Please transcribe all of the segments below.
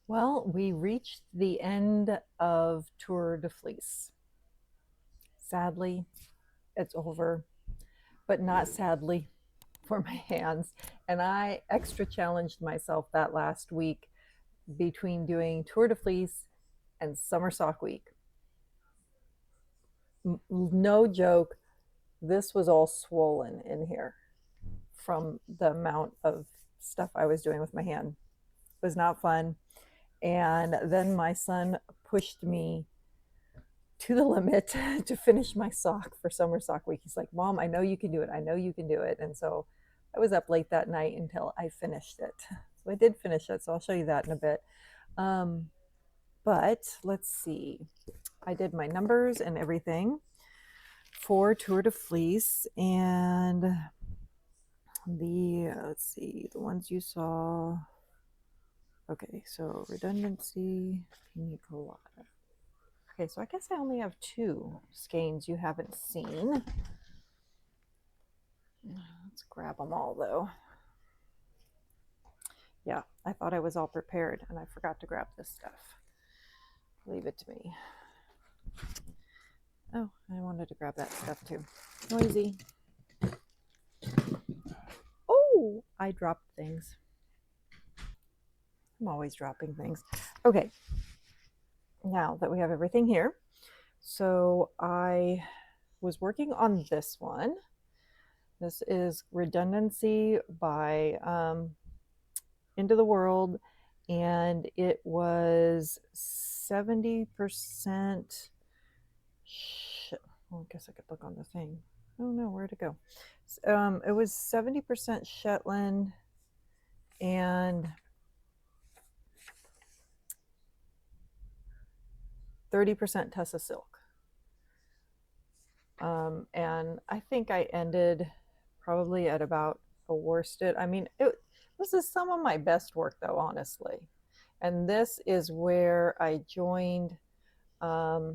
Well, we reached the end of Tour De Fleece. Sadly, it's over, but not sadly for my hands. And I extra challenged myself that last week between doing Tour De Fleece and Summer Sock Week. No joke, this was all swollen in here from the amount of stuff I was doing with my hand. It was not fun. And then my son pushed me to the limit to finish my sock for Summer Sock Week. He's like, Mom, I know you can do it. I know you can do it. And so I was up late that night until I finished it. So I did finish it. So I'll show you that in a bit. But let's see. I did my numbers and everything for Tour de Fleece. And let's see, the ones you saw. Okay, so redundancy, pina colada. Okay, so I guess I only have two skeins you haven't seen. Let's grab them all though. Yeah, I thought I was all prepared and I forgot to grab this stuff. Leave it to me. Oh, I wanted to grab that stuff too. Noisy. Oh, I dropped things. I'm always dropping things. Okay, now that we have everything here, so I was working on this one. This is Redundancy by Into the World, and it was 70%. Well, I guess I could look on the thing. Oh no, where'd it go? It was 70% Shetland and 30% Tessa silk. And I think I ended probably at about a worsted. I mean, this is some of my best work though, honestly. And this is where I joined. I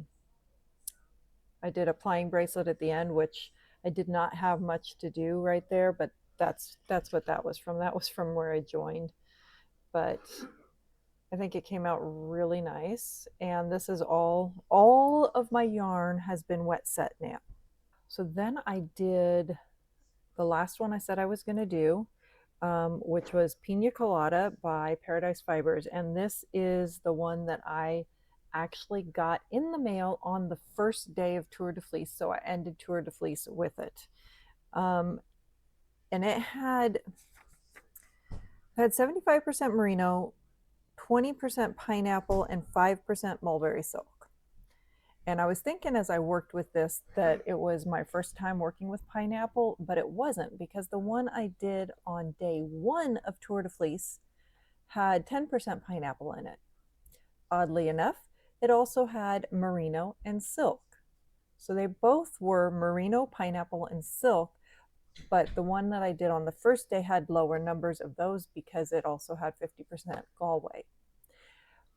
did a plying bracelet at the end, which I did not have much to do right there, but that's what that was from. That was from where I joined. But I think it came out really nice. And this is all of my yarn has been wet set now. So then I did the last one I said I was going to do, which was Pina Colada by Paradise Fibers. And this is the one that I actually got in the mail on the first day of Tour de Fleece. So I ended Tour de Fleece with it. And it had 75% merino, 20% pineapple, and 5% mulberry silk. And I was thinking as I worked with this that it was my first time working with pineapple, but it wasn't, because the one I did on day one of Tour de Fleece had 10% pineapple in it. Oddly enough, it also had merino and silk. So they both were merino, pineapple, and silk, but the one that I did on the first day had lower numbers of those because it also had 50% Galway.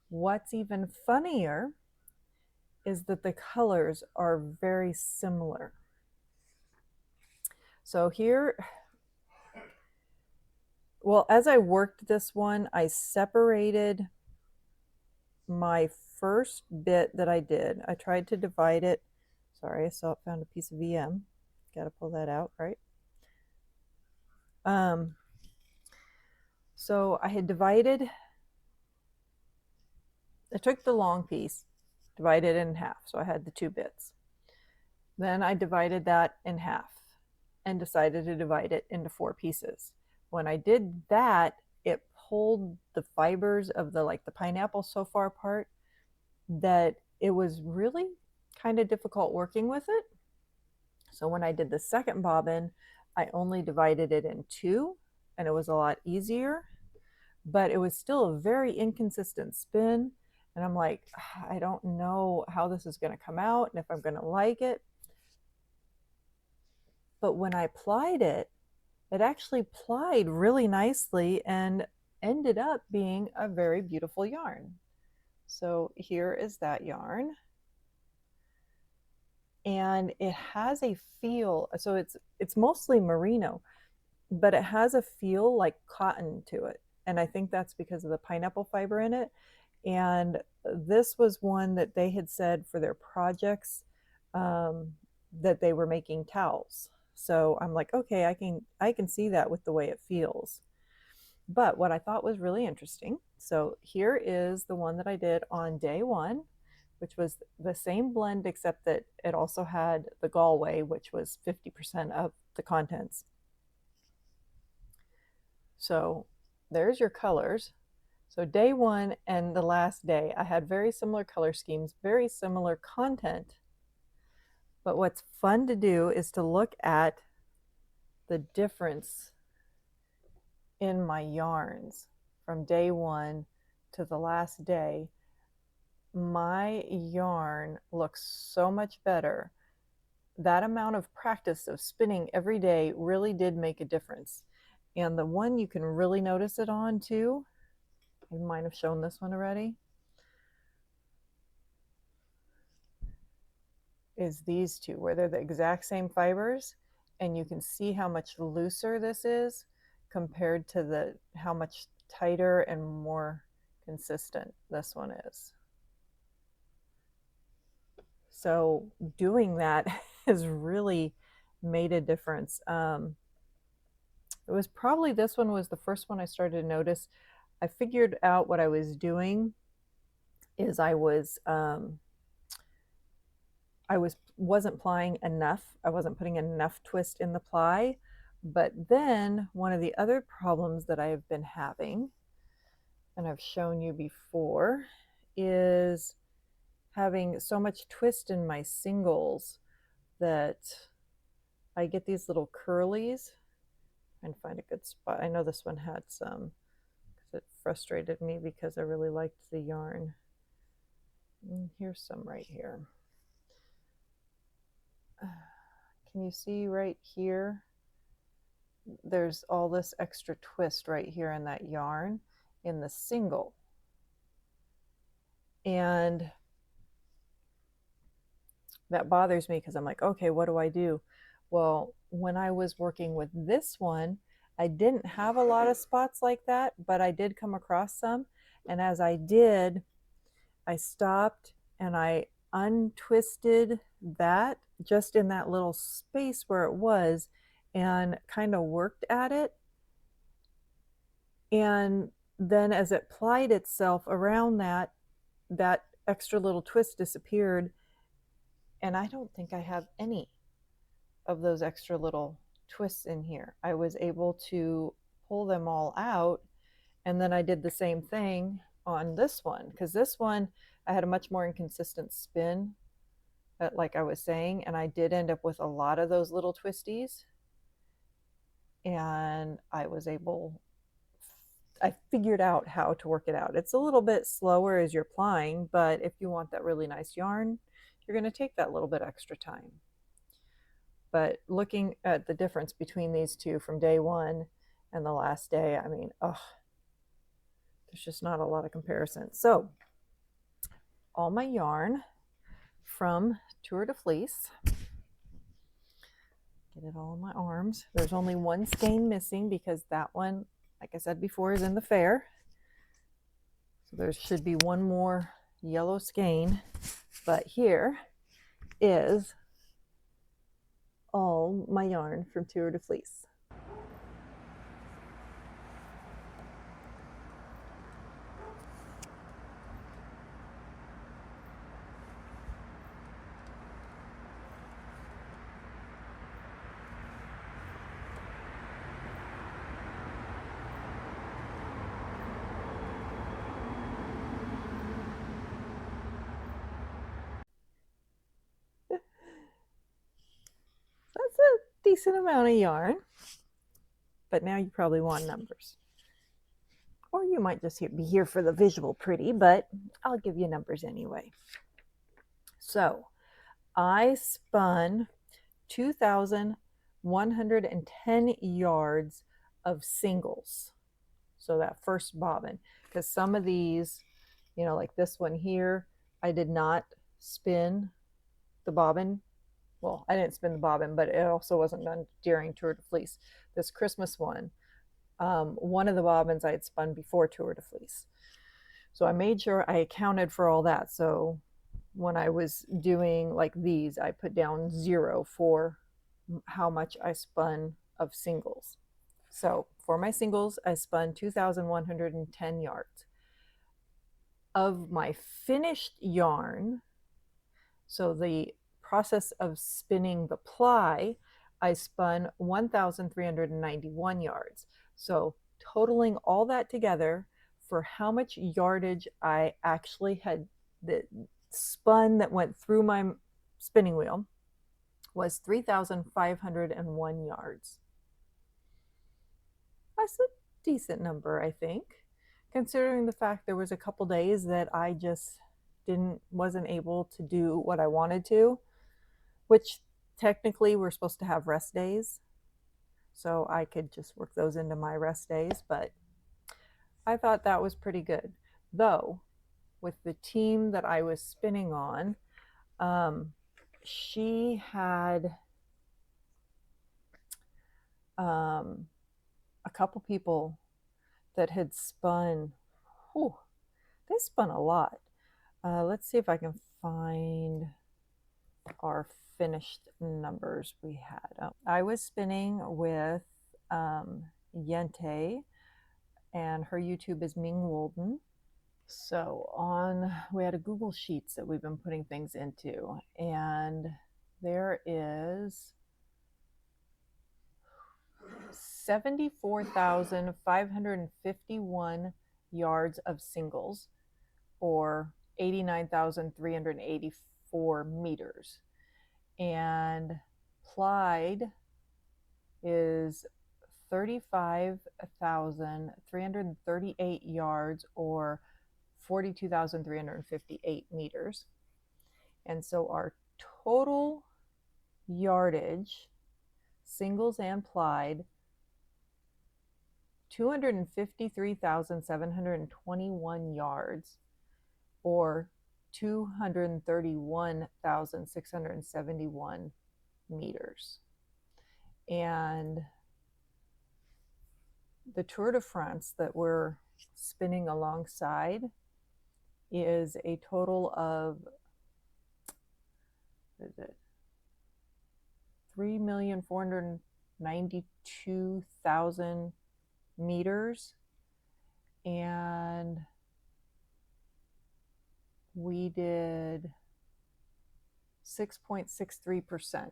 What's even funnier is that the colors are very similar. So here, well, as I worked this one, I separated my first bit that I did. I tried to divide it. Sorry, I found a piece of VM. Got to pull that out, right? So I had divided, I took the long piece, divided it in half. So I had the two bits. Then I divided that in half and decided to divide it into 4 pieces. When I did that, it pulled the fibers of the pineapple so far apart that it was really kind of difficult working with it. So when I did the second bobbin, I only divided it in 2, and it was a lot easier, but it was still a very inconsistent spin. And I'm like, I don't know how this is going to come out and if I'm going to like it. But when I plied it, it actually plied really nicely and ended up being a very beautiful yarn. So here is that yarn. And it has a feel, so it's mostly merino, but it has a feel like cotton to it. And I think that's because of the pineapple fiber in it. And this was one that they had said for their projects that they were making towels. So I'm like, okay, I can see that with the way it feels. But what I thought was really interesting, so here is the one that I did on day one, which was the same blend except that it also had the Galway, which was 50% of the contents. So there's your colors. So day one and the last day, I had very similar color schemes, very similar content. But what's fun to do is to look at the difference in my yarns from day one to the last day. My yarn looks so much better. That amount of practice of spinning every day really did make a difference. And the one you can really notice it on too, I might have shown this one already, is these two, where they're the exact same fibers, and you can see how much looser this is compared to the how much tighter and more consistent this one is. So doing that has really made a difference. It was probably this one was the first one I started to notice. I figured out what I was doing is I wasn't plying enough. I wasn't putting enough twist in the ply. But then one of the other problems that I have been having, and I've shown you before, is having so much twist in my singles that I get these little curlies. And find a good spot. I know this one had some because it frustrated me because I really liked the yarn. And here's some right here. Can you see right here? There's all this extra twist right here in that yarn in the single. And that bothers me because I'm like, okay, what do I do? Well, when I was working with this one, I didn't have a lot of spots like that, but I did come across some. And as I did, I stopped and I untwisted that just in that little space where it was and kind of worked at it. And then as it plied itself around that, that extra little twist disappeared. And I don't think I have any of those extra little twists in here. I was able to pull them all out. And then I did the same thing on this one, because this one I had a much more inconsistent spin, like I was saying, and I did end up with a lot of those little twisties. And I figured out how to work it out. It's a little bit slower as you're plying, but if you want that really nice yarn, you're going to take that little bit extra time. But looking at the difference between these two from day one and the last day, I mean, oh, there's just not a lot of comparison. So all my yarn from Tour De Fleece, get it all in my arms. There's only one skein missing because that one, like I said before, is in the fair. So there should be one more yellow skein, but here is all my yarn from Tour De Fleece. That's a decent amount of yarn, but now you probably want numbers. Or you might just be here for the visual pretty, but I'll give you numbers anyway. So I spun 2,110 yards of singles. So that first bobbin, because some of these, you know, like this one here, I did not spin the bobbin. Well, I didn't spin the bobbin, but it also wasn't done during Tour De Fleece. This Christmas one of the bobbins I had spun before Tour De Fleece. So I made sure I accounted for all that. So when I was doing like these, I put down 0 for how much I spun of singles. So for my singles, I spun 2,110 yards. Of my finished yarn, so the process of spinning the ply, I spun 1,391 yards. So totaling all that together for how much yardage I actually had that spun that went through my spinning wheel was 3,501 yards. That's a decent number, I think, considering the fact there was a couple days that I just wasn't able to do what I wanted to, which technically we're supposed to have rest days, so I could just work those into my rest days, but I thought that was pretty good. Though with the team that I was spinning on, she had a couple people that had spun. Whew, they spun a lot. Let's see if I can find our finished numbers we had. I was spinning with Yente, and her YouTube is Ming Wolden. So we had a Google Sheets that we've been putting things into, and there is 74,551 yards of singles, or 89,384 meters. And plied is 35,338 yards, or 42,358 meters. And so our total yardage, singles and plied, 253,721 yards, or 231,671 meters. And the Tour de France that we're spinning alongside is a total of, what is it, 3,492,000 meters, and we did 6.63%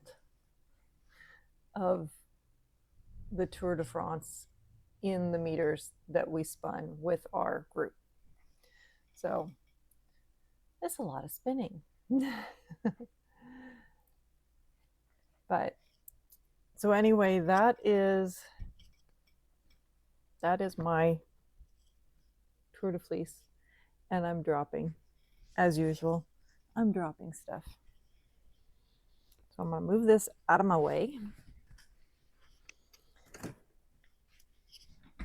of the Tour de France in the meters that we spun with our group. So it's a lot of spinning. But so anyway, that is my Tour de Fleece, and I'm dropping, as usual. I'm dropping stuff. So I'm gonna move this out of my way.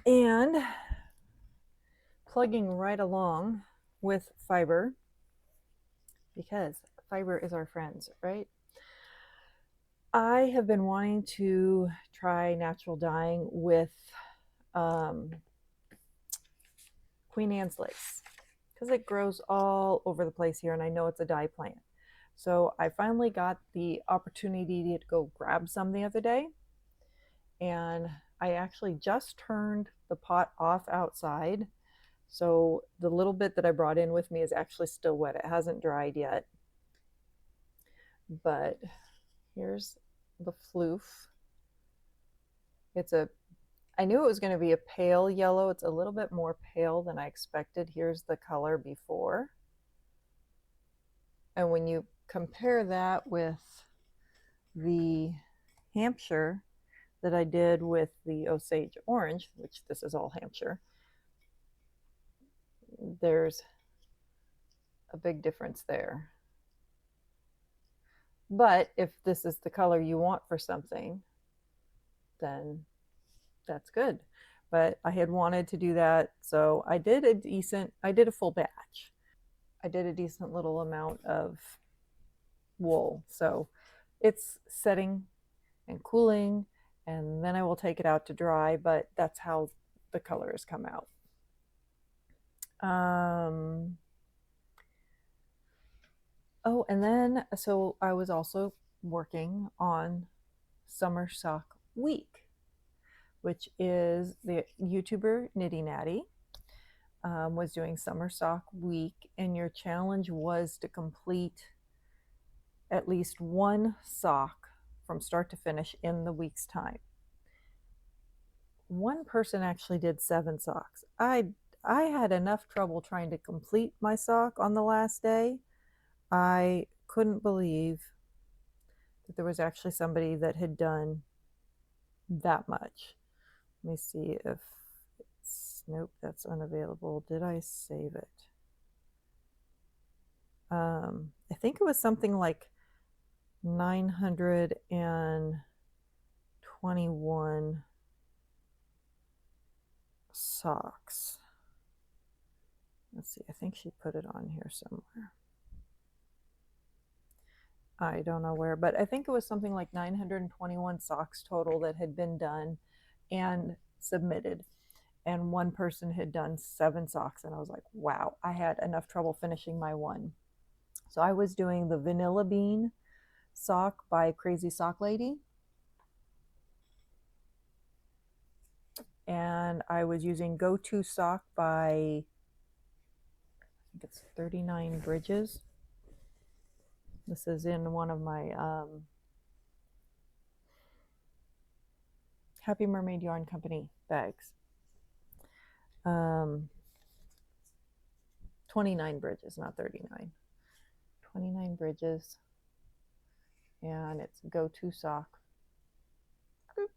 And plugging right along with fiber, because fiber is our friends, right? I have been wanting to try natural dyeing with Queen Anne's lace, because it grows all over the place here, and I know it's a dye plant. So I finally got the opportunity to go grab some the other day, and I actually just turned the pot off outside. So the little bit that I brought in with me is actually still wet. It hasn't dried yet. But here's the floof. I knew it was going to be a pale yellow. It's a little bit more pale than I expected. Here's the color before. And when you compare that with the Hampshire that I did with the Osage Orange, which this is all Hampshire, there's a big difference there. But if this is the color you want for something, then that's good. But I had wanted to do that, so I did a full batch. I did a decent little amount of wool. So it's setting and cooling, and then I will take it out to dry, but that's how the color has come out. and then, so I was also working on Summer Sock Week, which is the YouTuber Knitty Natty was doing Summer Sock Week, and your challenge was to complete at least one sock from start to finish in the week's time. One person actually did 7 socks. I had enough trouble trying to complete my sock on the last day. I couldn't believe that there was actually somebody that had done that much. Let me see if it's, nope, that's unavailable. Did I save it? I think it was something like 921 socks. Let's see, I think she put it on here somewhere. I don't know where, but I think it was something like 921 socks total that had been done and submitted. And one person had done 7 socks, and I was like, wow, I had enough trouble finishing my one. So I was doing the Vanilla Bean sock by Crazy Sock Lady. And I was using Go To Sock by, I think it's 39 Bridges. This is in one of my Happy Mermaid Yarn Company bags. 29 Bridges, not 39. 29 Bridges. And it's Go To Sock. Come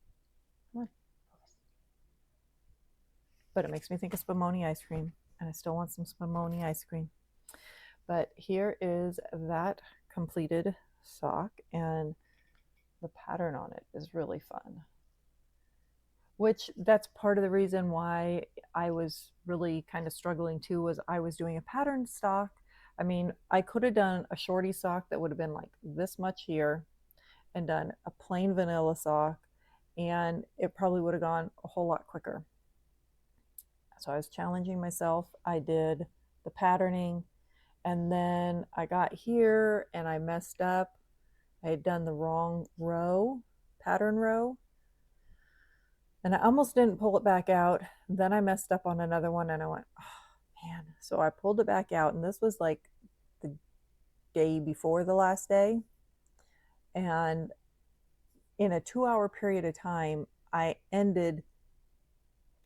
on. But it makes me think of Spumoni ice cream, and I still want some Spumoni ice cream. But here is that completed sock, and the pattern on it is really fun. Which that's part of the reason why I was really kind of struggling too, was I was doing a pattern sock. I mean, I could have done a shorty sock that would have been like this much here and done a plain vanilla sock, and it probably would have gone a whole lot quicker. So I was challenging myself. I did the patterning, and then I got here and I messed up. I had done the wrong row, pattern row, and I almost didn't pull it back out. Then I messed up on another one, and I went, oh man. So I pulled it back out, and this was like the day before the last day. And in a 2-hour period of time, I ended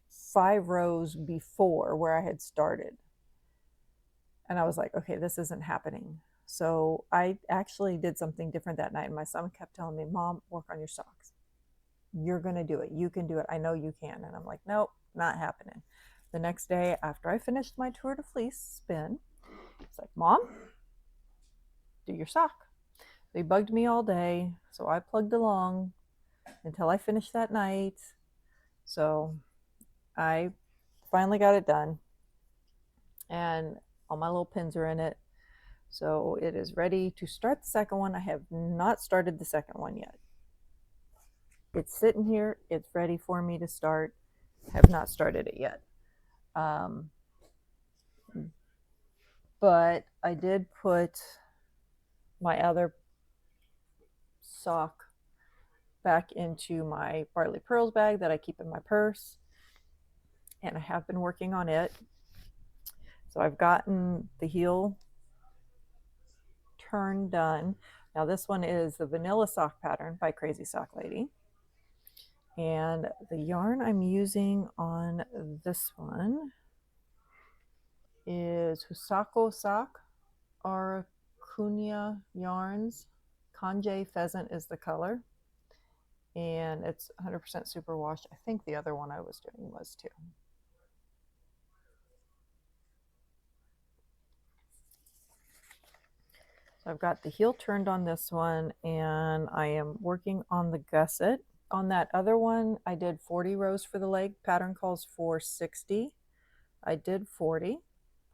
5 rows before where I had started. And I was like, okay, this isn't happening. So I actually did something different that night. And my son kept telling me, Mom, work on your socks. You're going to do it. You can do it. I know you can. And I'm like, nope, not happening. The next day after I finished my Tour De Fleece spin, it's like, Mom, do your sock. They bugged me all day. So I plugged along until I finished that night. So I finally got it done. And all my little pins are in it. So it is ready to start the second one. I have not started the second one yet. It's sitting here. It's ready for me to start. Have not started it yet. But I did put my other sock back into my Bartley Pearls bag that I keep in my purse. And I have been working on it. So I've gotten the heel turn done. Now this one is the Vanilla Sock Pattern by Crazy Sock Lady. And the yarn I'm using on this one is Husako Sock Arakunya Yarns. Kanjei Pheasant is the color. And it's 100% superwash. I think the other one I was doing was too. So I've got the heel turned on this one, and I am working on the gusset. On that other one, I did 40 rows for the leg. Pattern calls for 60. I did 40,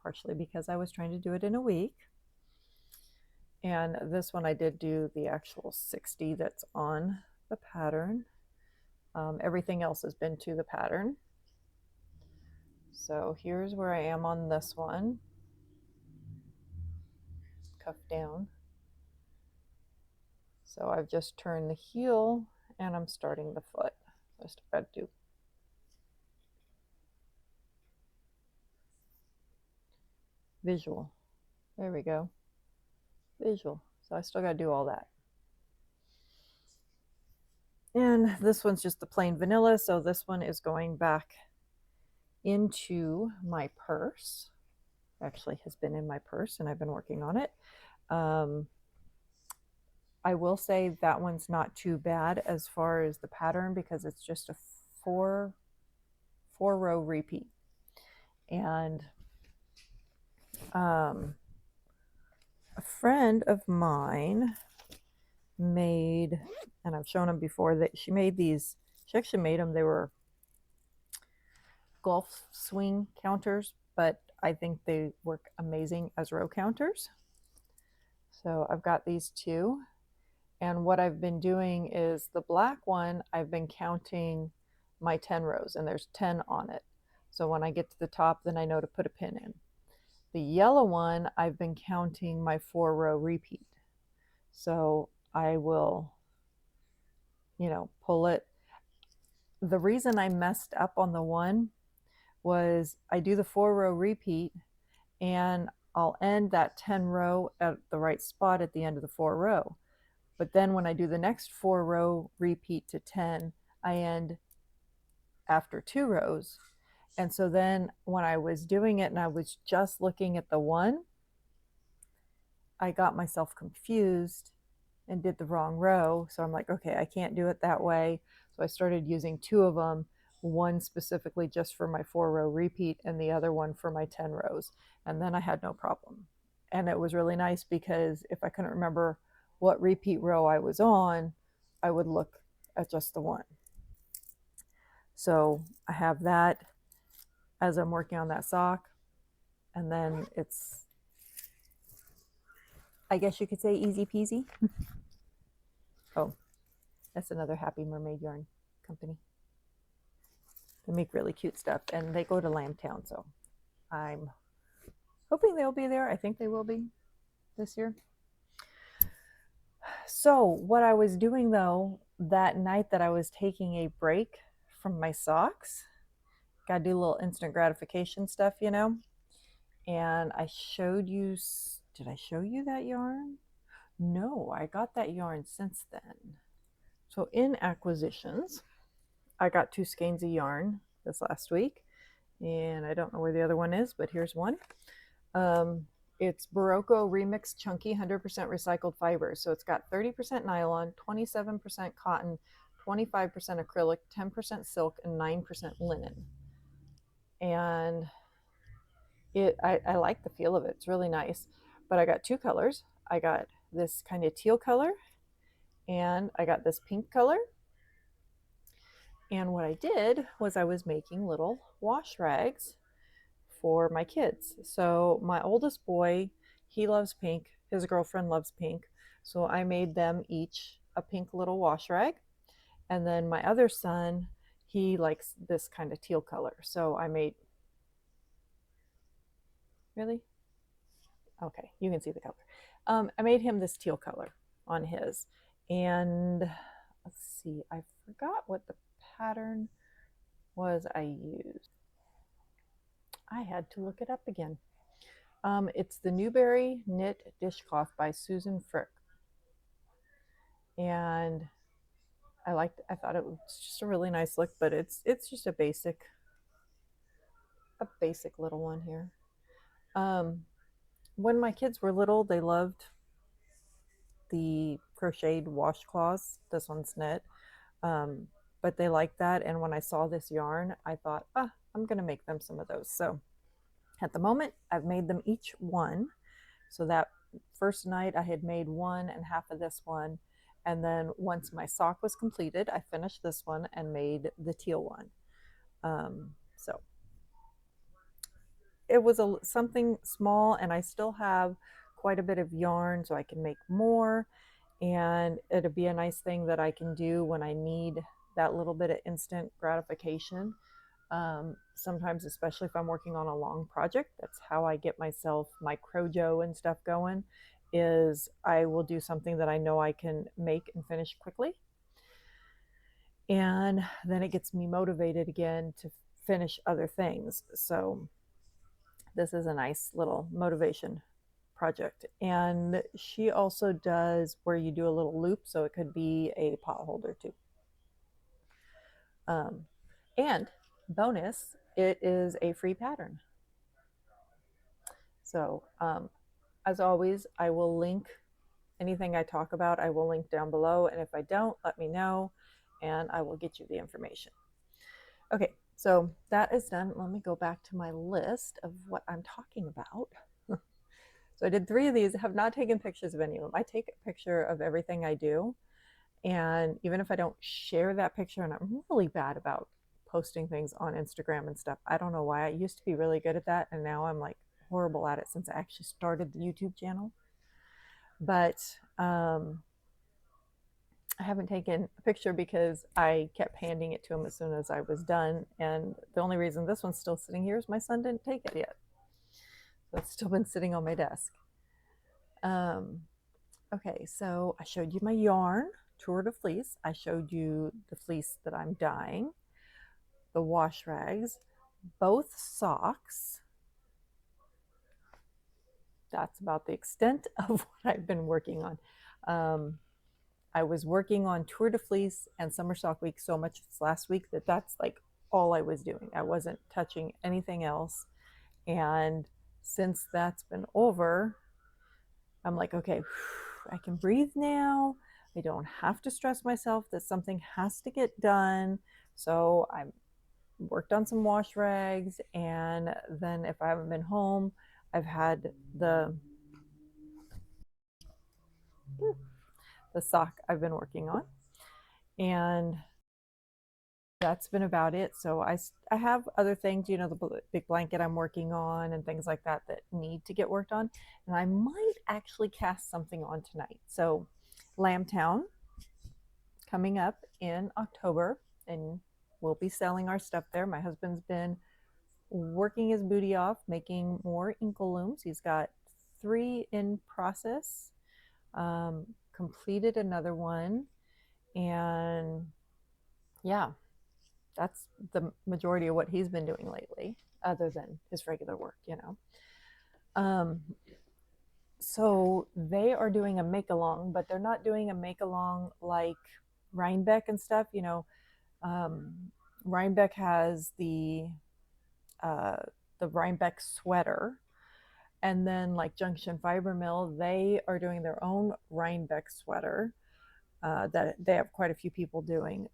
partially because I was trying to do it in a week. And this one I did do the actual 60 that's on the pattern. Everything else has been to the pattern. So here's where I am on this one. Cuff down. So I've just turned the heel and I'm starting the foot. So I still got to do visual. There we go. Visual. So I still got to do all that. And this one's just the plain vanilla. So this one is going back into my purse. Actually has been in my purse and I've been working on it. I will say that one's not too bad as far as the pattern because it's just a four row repeat. And a friend of mine made, and I've shown them before, that she made these, she actually made them, they were golf swing counters, but I think they work amazing as row counters. So I've got these two. And what I've been doing is the black one, I've been counting my 10 rows and there's 10 on it. So when I get to the top, then I know to put a pin in. The yellow one, I've been counting my 4 row repeat. So I will, you know, pull it. The reason I messed up on the one was I do the 4 row repeat and I'll end that 10 row at the right spot at the end of the 4 row. But then when I do the next 4 row repeat to 10, I end after 2 rows. And so then when I was doing it and I was just looking at the one, I got myself confused and did the wrong row. So I'm like, okay, I can't do it that way. So I started using 2 of them, one specifically just for my 4 row repeat and the other one for my 10 rows. And then I had no problem. And it was really nice because if I couldn't remember what repeat row I was on, I would look at just the one. So I have that as I'm working on that sock. And then it's, I guess you could say, easy peasy. Oh, that's another Happy Mermaid yarn company. They make really cute stuff and they go to Lambtown. So I'm hoping they'll be there. I think they will be this year. So what I was doing though, that night that I was taking a break from my socks, got to do a little instant gratification stuff, you know, and I showed you, did I show you that yarn? No, I got that yarn since then. So in acquisitions, I got 2 skeins of yarn this last week, and I don't know where the other one is, but here's one. It's Barocco Remix Chunky 100% recycled fibers. So it's got 30% nylon, 27% cotton, 25% acrylic, 10% silk, and 9% linen. And I like the feel of it. It's really nice. But I got 2 colors. I got this kind of teal color and I got this pink color. And what I did was I was making little wash rags for my kids. So my oldest boy, he loves pink. His girlfriend loves pink. So I made them each a pink little wash rag. And then my other son, he likes this kind of teal color. So I made, really? Okay, you can see the color. I made him this teal color on his. And let's see, I forgot what the pattern was I used. I had to look it up again. It's the Newberry Knit Dishcloth by Susan Frick. And I thought it was just a really nice look, but it's just a basic little one here. When my kids were little, they loved the crocheted washcloths. This one's knit. But they liked that. And when I saw this yarn, I thought, I'm going to make them some of those. So at the moment, I've made them each one. So that first night I had made one and half of this one. And then once my sock was completed, I finished this one and made the teal one. So it was something small, and I still have quite a bit of yarn, so I can make more. And it'll be a nice thing that I can do when I need that little bit of instant gratification. Sometimes, especially if I'm working on a long project, that's how I get myself my Crojo and stuff going, is I will do something that I know I can make and finish quickly. And then it gets me motivated again to finish other things. So this is a nice little motivation project. And she also does where you do a little loop, so it could be a pot holder too. And bonus, it is a free pattern. So as always, I will link anything I talk about, I will link down below. And if I don't, let me know and I will get you the information. Okay, so that is done. Let me go back to my list of what I'm talking about. So I did 3 of these, have not taken pictures of any of them. I take a picture of everything I do. And even if I don't share that picture, and I'm really bad about posting things on Instagram and stuff. I don't know why. I used to be really good at that. And now I'm like horrible at it since I actually started the YouTube channel. But I haven't taken a picture because I kept handing it to him as soon as I was done. And the only reason this one's still sitting here is my son didn't take it yet. So it's still been sitting on my desk. Okay, so I showed you my yarn, Tour De Fleece. I showed you the fleece that I'm dyeing, the wash rags, both socks. That's about the extent of what I've been working on. I was working on Tour De Fleece and Summer Sock Week so much this last week that that's like all I was doing. I wasn't touching anything else. And since that's been over, I'm like, okay, I can breathe now. I don't have to stress myself that something has to get done. So I worked on some wash rags. And then if I haven't been home, I've had the sock I've been working on. And that's been about it. So I have other things, you know, the big blanket I'm working on and things like that that need to get worked on. And I might actually cast something on tonight. So Lambtown coming up in October, and we'll be selling our stuff there. My husband's been working his booty off, making more inkle looms. He's got 3 in process, completed another one. And yeah, that's the majority of what he's been doing lately, other than his regular work, you know. So they are doing a make along, but they're not doing a make along like Rhinebeck and stuff. You know, Rhinebeck has the Rhinebeck sweater, and then like Junction Fiber Mill, they are doing their own Rhinebeck sweater that they have quite a few people doing.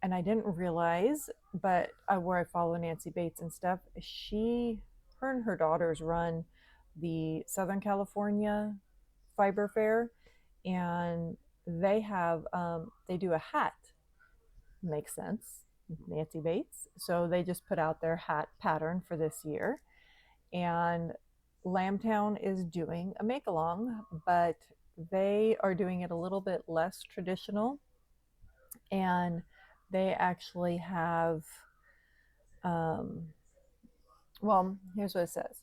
And I didn't realize, but where I follow Nancy Bates and stuff, her and her daughters run the Southern California Fiber Fair, and they do a hat. Makes sense, Nancy Bates. So they just put out their hat pattern for this year, and Lambtown is doing a make along, but they are doing it a little bit less traditional, and they actually have, well, here's what it says.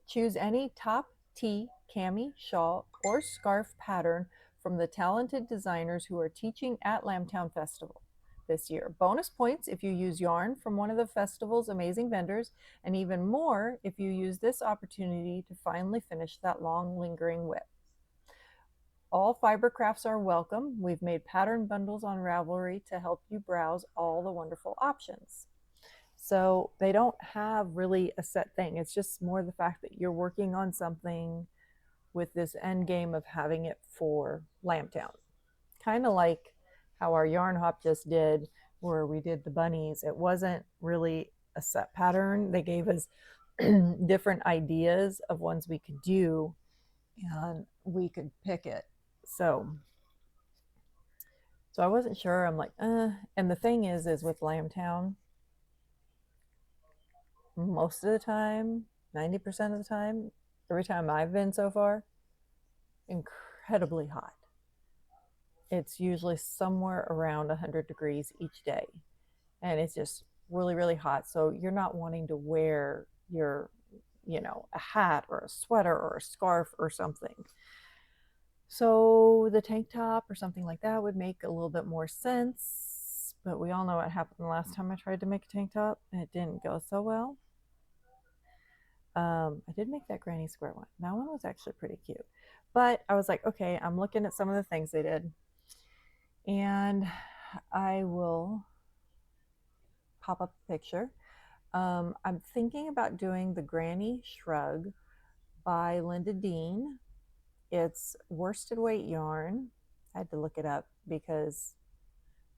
Choose any top, tee, cami, shawl, or scarf pattern from the talented designers who are teaching at Lambtown Festival this year. Bonus points if you use yarn from one of the festival's amazing vendors, and even more if you use this opportunity to finally finish that long lingering WIP. All fiber crafts are welcome. We've made pattern bundles on Ravelry to help you browse all the wonderful options. So they don't have really a set thing. It's just more the fact that you're working on something with this end game of having it for Lambtown. Kind of like how our yarn hop just did, where we did the bunnies. It wasn't really a set pattern. They gave us different ideas of ones we could do, and we could pick it. So I wasn't sure. I'm like, and the thing is with Lambtown, most of the time, 90% of the time, every time I've been so far, incredibly hot. It's usually somewhere around 100 degrees each day, and it's just really, really hot. So you're not wanting to wear your you know, a hat or a sweater or a scarf or something. So the tank top or something like that would make a little bit more sense. But we all know what happened the last time I tried to make a tank top, and it didn't go so well. I did make that granny square one. That one was actually pretty cute. But I was like, okay, I'm looking at some of the things they did. And I will pop up a picture. I'm thinking about doing the Granny Shrug by Linda Dean. It's worsted weight yarn. I had to look it up because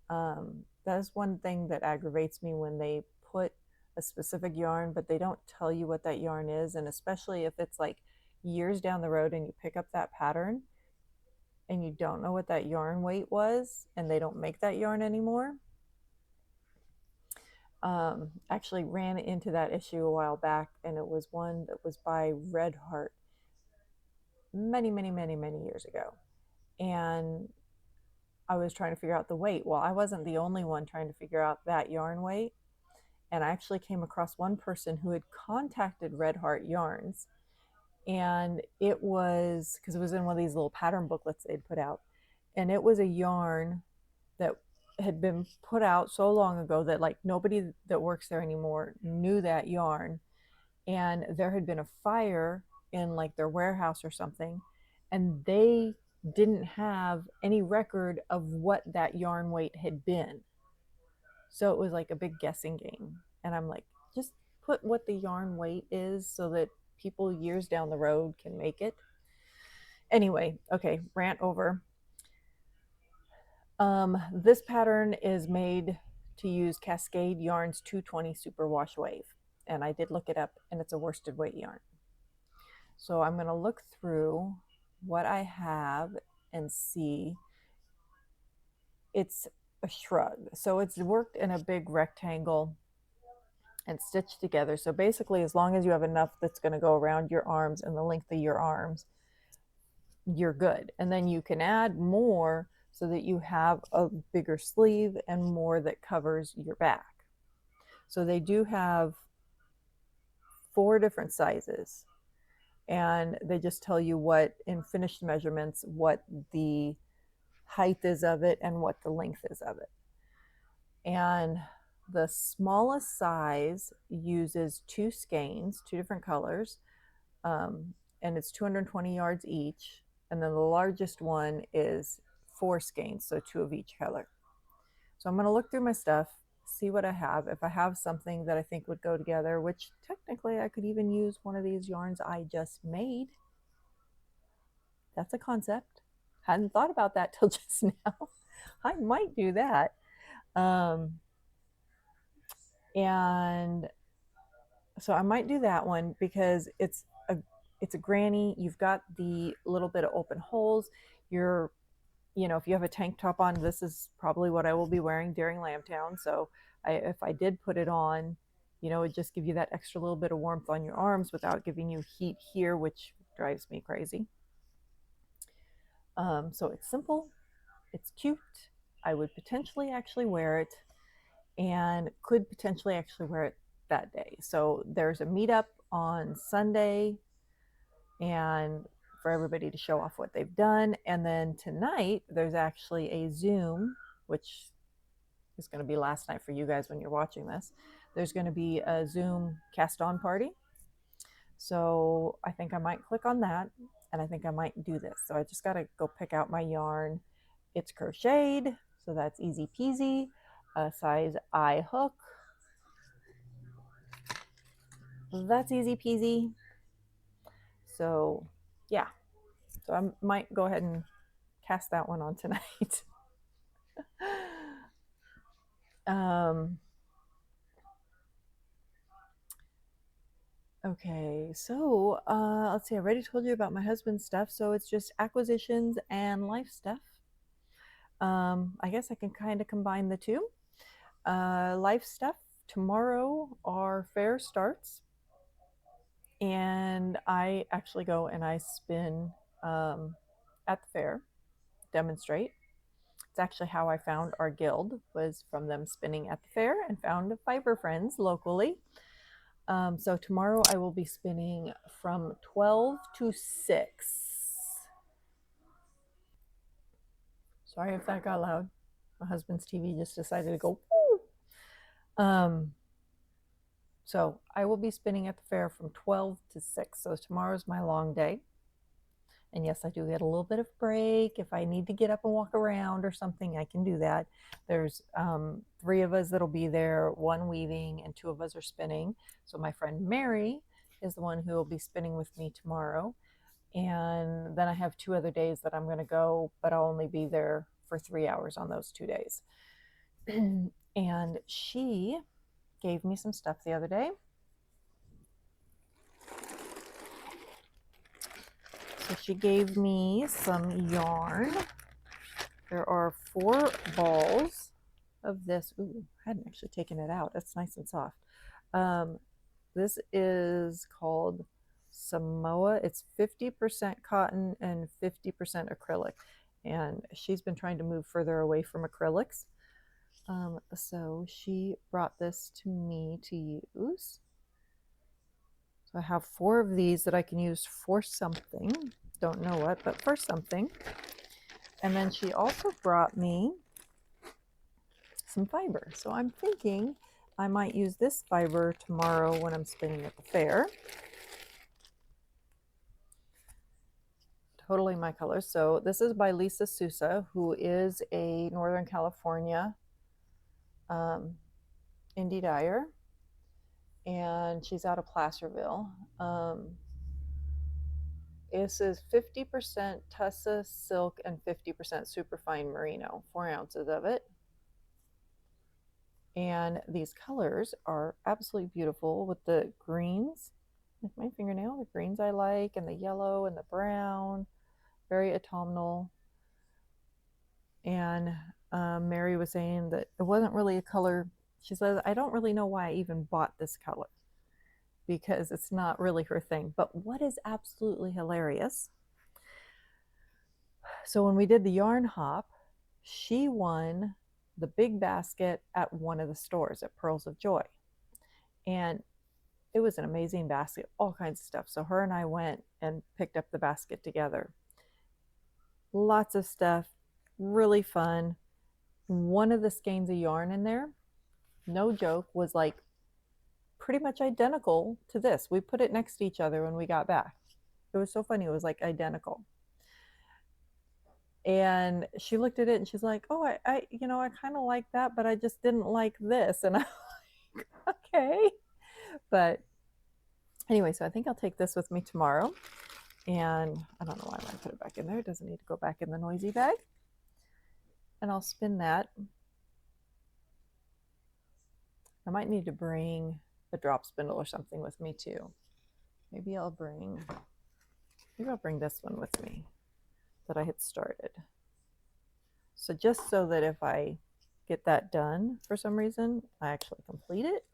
that is one thing that aggravates me when they put a specific yarn, but they don't tell you what that yarn is. And especially if it's like years down the road and you pick up that pattern and you don't know what that yarn weight was and they don't make that yarn anymore. Actually ran into that issue a while back, and it was one that was by Red Heart many years ago. And I was trying to figure out the weight. Well, I wasn't the only one trying to figure out that yarn weight. And I actually came across one person who had contacted Red Heart Yarns. And it was because it was in one of these little pattern booklets they'd put out. And it was a yarn that had been put out so long ago that like nobody that works there anymore knew that yarn. And there had been a fire in like their warehouse or something, and they didn't have any record of what that yarn weight had been. So it was like a big guessing game. And I'm like, just put what the yarn weight is so that people years down the road can make it. Anyway, okay, rant over. This pattern is made to use Cascade Yarns 220 Super Wash Wave. And I did look it up, and it's a worsted weight yarn. So I'm going to look through what I have and see. It's a shrug. So it's worked in a big rectangle and stitched together. So basically, as long as you have enough that's going to go around your arms and the length of your arms, you're good. And then you can add more so that you have a bigger sleeve and more that covers your back. So they do have 4 different sizes, and they just tell you what in finished measurements what the height is of it and what the length is of it. And the smallest size uses 2 skeins, 2 different colors, and it's 220 yards each. And then the largest one is 4 skeins, so 2 of each color. So I'm going to look through my stuff, see what I have. If I have something that I think would go together, which technically I could even use one of these yarns I just made. That's a concept. Hadn't thought about that till just now. I might do that. And so I might do that one because it's a granny. You've got the little bit of open holes. You're, you know, if you have a tank top on, this is probably what I will be wearing during Lambtown. So if I did put it on, you know, it just give you that extra little bit of warmth on your arms without giving you heat here, which drives me crazy. So it's simple, it's cute. I would potentially actually wear it, and could potentially actually wear it that day. So there's a meetup on Sunday, and for everybody to show off what they've done. And then tonight there's actually a Zoom, which is going to be last night for you guys when you're watching this. There's going to be a Zoom cast on party. So I think I might click on that, and I think I might do this. So I just got to go pick out my yarn. It's crocheted, so that's easy peasy. A size I hook. That's easy peasy. So yeah, so I might go ahead and cast that one on tonight. Okay, so let's see. I already told you about my husband's stuff, so it's just acquisitions and life stuff. I guess I can kind of combine the two. Life stuff. Tomorrow our fair starts, and I actually go and I spin at the fair, demonstrate. It's actually how I found our guild, was from them spinning at the fair, and found fiber friends locally. So tomorrow I will be spinning from 12 to 6. Sorry if that got loud. My husband's TV just decided to go. So I will be spinning at the fair from 12 to 6. So tomorrow's my long day. And yes, I do get a little bit of break. If I need to get up and walk around or something, I can do that. There's 3 of us that'll be there, 1 weaving and 2 of us are spinning. So my friend Mary is the one who will be spinning with me tomorrow. And then I have 2 other days that I'm going to go, but I'll only be there for 3 hours on those 2 days. And she gave me some stuff the other day. So she gave me some yarn. There are 4 balls of this. Ooh, I hadn't actually taken it out. It's nice and soft. This is called Samoa. It's 50% cotton and 50% acrylic. And she's been trying to move further away from acrylics. So she brought this to me to use. So I have 4 of these that I can use for something. Don't know what, but for something. And then she also brought me some fiber. So I'm thinking I might use this fiber tomorrow when I'm spinning at the fair. Totally my color. So this is by Lisa Sousa, who is a Northern California indie dyer. And she's out of Placerville. This is 50% Tussa silk and 50% superfine merino, 4 ounces of it. And these colors are absolutely beautiful with the greens, like my fingernail, the greens I like, and the yellow and the brown, very autumnal. And Mary was saying that it wasn't really a color. She says, I don't really know why I even bought this color because it's not really her thing. But what is absolutely hilarious, so when we did the yarn hop, she won the big basket at one of the stores at Pearls of Joy. And it was an amazing basket, all kinds of stuff. So her and I went and picked up the basket together. Lots of stuff, really fun. One of the skeins of yarn in there, no joke, was like pretty much identical to this. We put it next to each other when we got back. It was so funny. It was like identical. And she looked at it and she's like, oh, I kind of like that, but I just didn't like this. And I'm like, okay. But anyway, so I think I'll take this with me tomorrow. And I don't know why I'm going to put it back in there. It doesn't need to go back in the noisy bag. And I'll spin that. I might need to bring a drop spindle or something with me too. Maybe I'll bring this one with me that I had started. So just so that if I get that done for some reason, I actually complete it,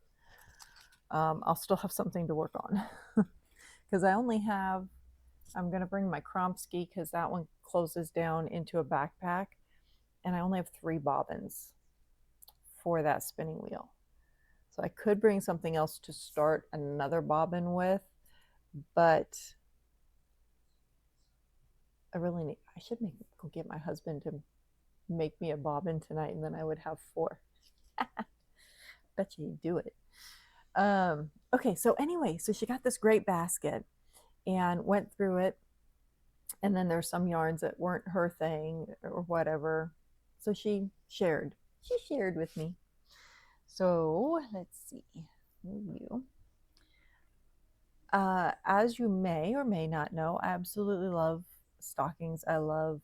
I'll still have something to work on. Because I'm going to bring my Kromsky because that one closes down into a backpack. And I only have 3 bobbins for that spinning wheel. So I could bring something else to start another bobbin with, but I should go get my husband to make me a bobbin tonight, and then I would have 4. Bet you he'd do it. Okay, so anyway, so she got this great basket and went through it, and then there's some yarns that weren't her thing or whatever, so she shared with me. So let's see, review. As you may or may not know, I absolutely love stockings. I love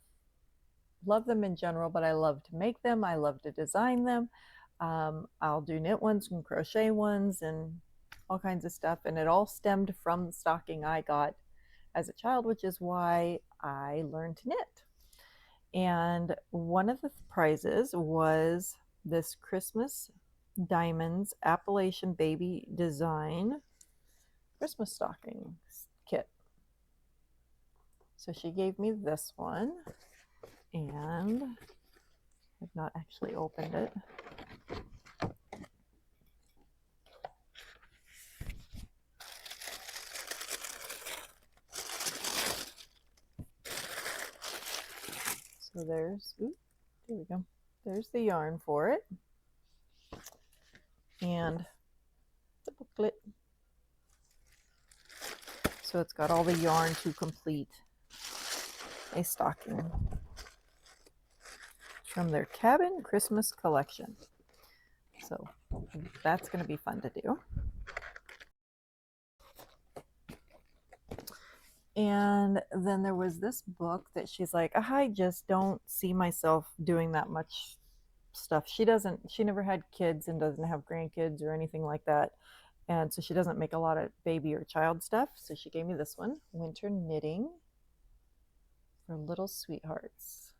them in general, but I love to make them. I love to design them. I'll do knit ones and crochet ones and all kinds of stuff. And it all stemmed from the stocking I got as a child, which is why I learned to knit. And one of the prizes was this Christmas Diamonds Appalachian Baby Design Christmas stocking kit. So she gave me this one, and I've not actually opened it. So there's, ooh, there we go. There's the yarn for it. And the booklet. So it's got all the yarn to complete a stocking from their Cabin Christmas collection. So that's going to be fun to do. And then there was this book that she's like, I just don't see myself doing that much stuff. She never had kids and doesn't have grandkids or anything like that. And so she doesn't make a lot of baby or child stuff. So she gave me this one, Winter Knitting for Little Sweethearts.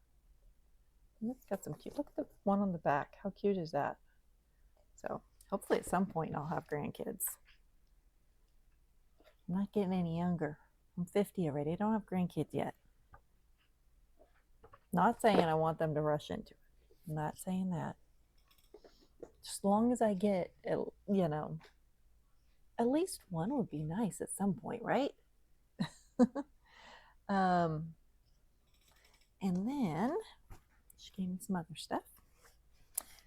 And it's got some cute, look at the one on the back. How cute is that? So hopefully at some point I'll have grandkids. I'm not getting any younger. I'm 50 already. I don't have grandkids yet. Not saying I want them to rush into it. I'm not saying that. Just as long as I get, you know, at least one would be nice at some point, right? And then she gave me some other stuff.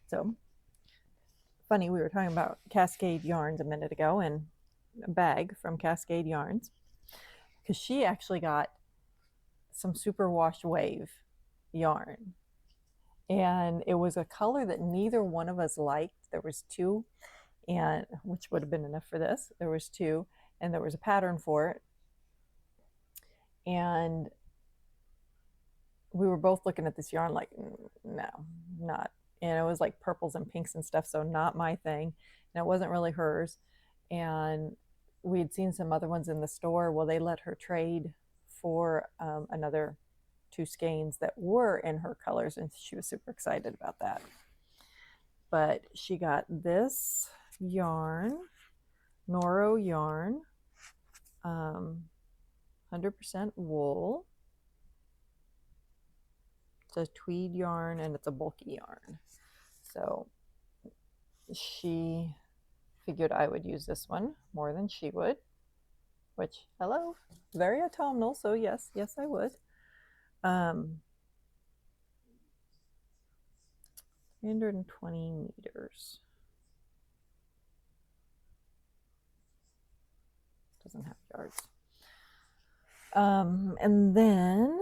So funny, we were talking about Cascade Yarns a minute ago and a bag from Cascade Yarns, because she actually got some superwash wave yarn, and it was a color that neither one of us liked. There was two, and which would have been enough for this. There was two, and there was a pattern for it, and we were both looking at this yarn like, no, not. And it was like purples and pinks and stuff, so not my thing, and it wasn't really hers. And we had seen some other ones in the store. Well, they let her trade for another two skeins that were in her colors, and she was super excited about that. But she got this yarn, Noro yarn, 100% wool. It's a tweed yarn, and it's a bulky yarn. So she figured I would use this one more than she would, which, hello, very autumnal, so yes, I would. 320 meters. Doesn't have yards. And then,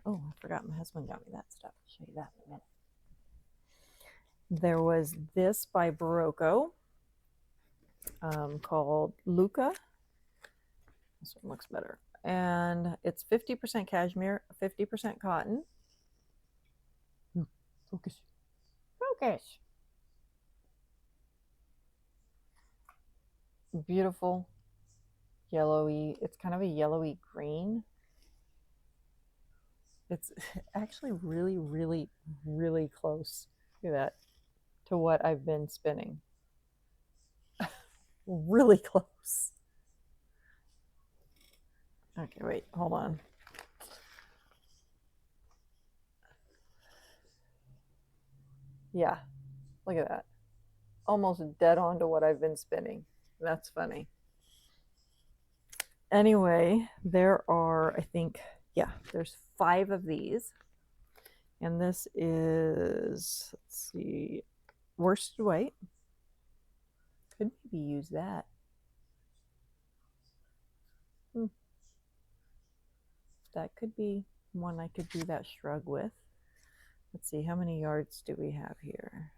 oh, I forgot my husband got me that stuff. I'll show you that in a minute. There was this by Barocco called Luca. This one looks better. And it's 50% cashmere, 50% cotton. Focus. Focus. Beautiful yellowy. It's kind of a yellowy green. It's actually really, really, really close. Look at that, to what I've been spinning. Really close. Okay, wait, hold on. Yeah, look at that. Almost dead on to what I've been spinning. That's funny. Anyway, there are, I think, yeah, there's 5 of these. And this is, let's see, worsted weight. Could maybe use that. That could be one I could do that shrug with. Let's see, how many yards do we have here?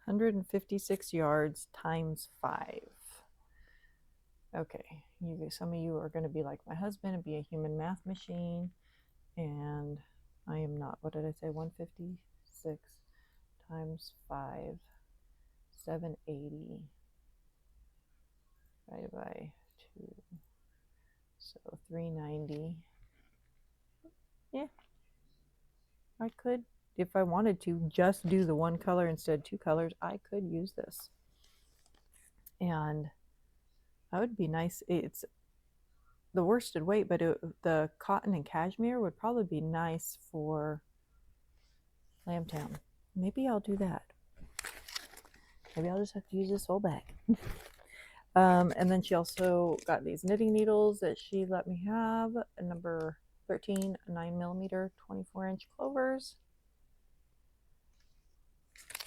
$156 yards times 5. Okay, some of you are going to be like my husband and be a human math machine, and I am not. What did I say? 156 times 5, 780 divided by 2, so 390. Yeah, I could, if I wanted to, just do the one color instead of 2 colors. I could use this, and that would be nice. It's the worsted weight, but the cotton and cashmere would probably be nice for Lambtown. Maybe I'll do that. Maybe I'll just have to use this whole bag. And then she also got these knitting needles that she let me have, a number 13 9mm 24-inch clovers,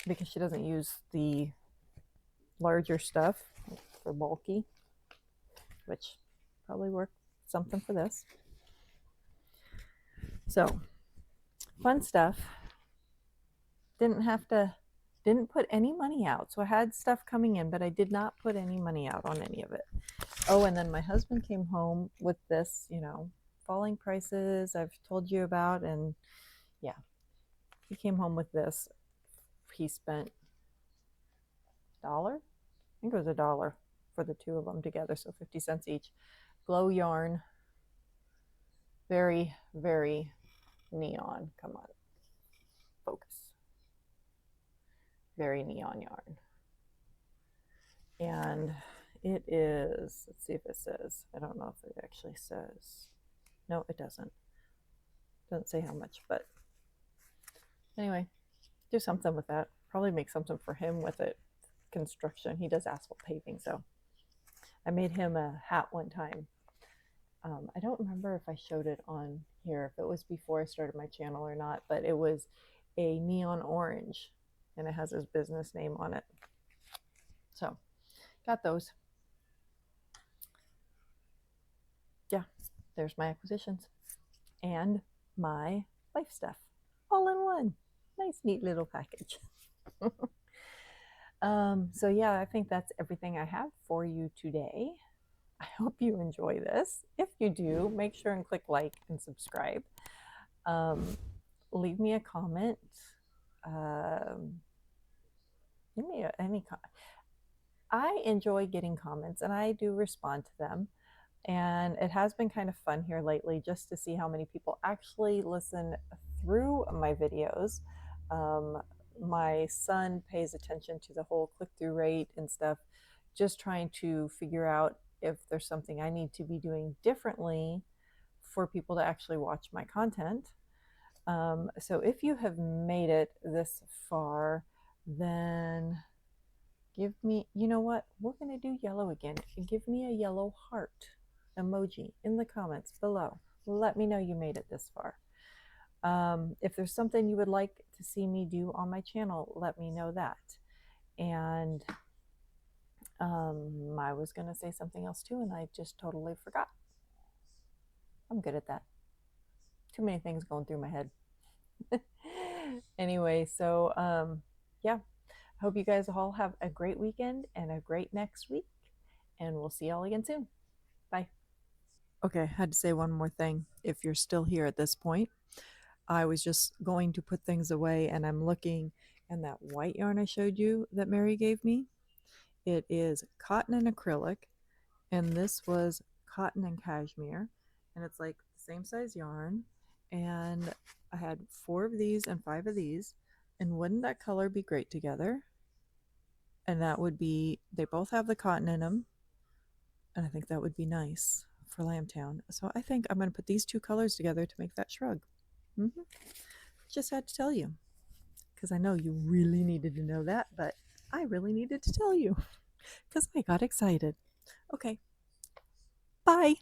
because she doesn't use the larger stuff for bulky, which probably worked something for this. So fun stuff. Didn't put any money out. So I had stuff coming in, but I did not put any money out on any of it. Oh, and then my husband came home with this, falling prices I've told you about. And yeah, he came home with this. He spent $1. I think it was $1 for the two of them together. So 50 cents each. Glow yarn. Very, very neon. Come on. Focus. Very neon yarn. And it is, let's see if it says, I don't know if it actually says. No, it doesn't. Doesn't say how much, but anyway, do something with that. Probably make something for him with it. Construction. He does asphalt paving, so I made him a hat one time. I don't remember if I showed it on here, if it was before I started my channel or not, but it was a neon orange, and it has his business name on it. So, got those. Yeah, there's my acquisitions and my life stuff all in one. Nice, neat little package. So yeah, I think that's everything I have for you today. I hope you enjoy this. If you do, make sure and click like and subscribe. Leave me a comment. Give me any comment. I enjoy getting comments and I do respond to them. And it has been kind of fun here lately just to see how many people actually listen through my videos. My son pays attention to the whole click-through rate and stuff, just trying to figure out if there's something I need to be doing differently for people to actually watch my content. So if you have made it this far, then give me, you know what? We're going to do yellow again. Give me a yellow heart emoji in the comments below. Let me know you made it this far. If there's something you would like to see me do on my channel, let me know that. And I was going to say something else too, and I just totally forgot. I'm good at that. Too many things going through my head. Anyway, so yeah, hope you guys all have a great weekend and a great next week, and we'll see y'all again soon. Bye. Okay, I had to say one more thing. If you're still here at this point, I was just going to put things away and I'm looking, and that white yarn I showed you that Mary gave me, it is cotton and acrylic, and this was cotton and cashmere, and it's like the same size yarn, and I had 4 of these and 5 of these, and wouldn't that color be great together? And that would be, they both have the cotton in them, and I think that would be nice for Lambtown. So I think I'm going to put these 2 colors together to make that shrug. Just had to tell you, because I know you really needed to know that, but I really needed to tell you because I got excited. Okay, bye.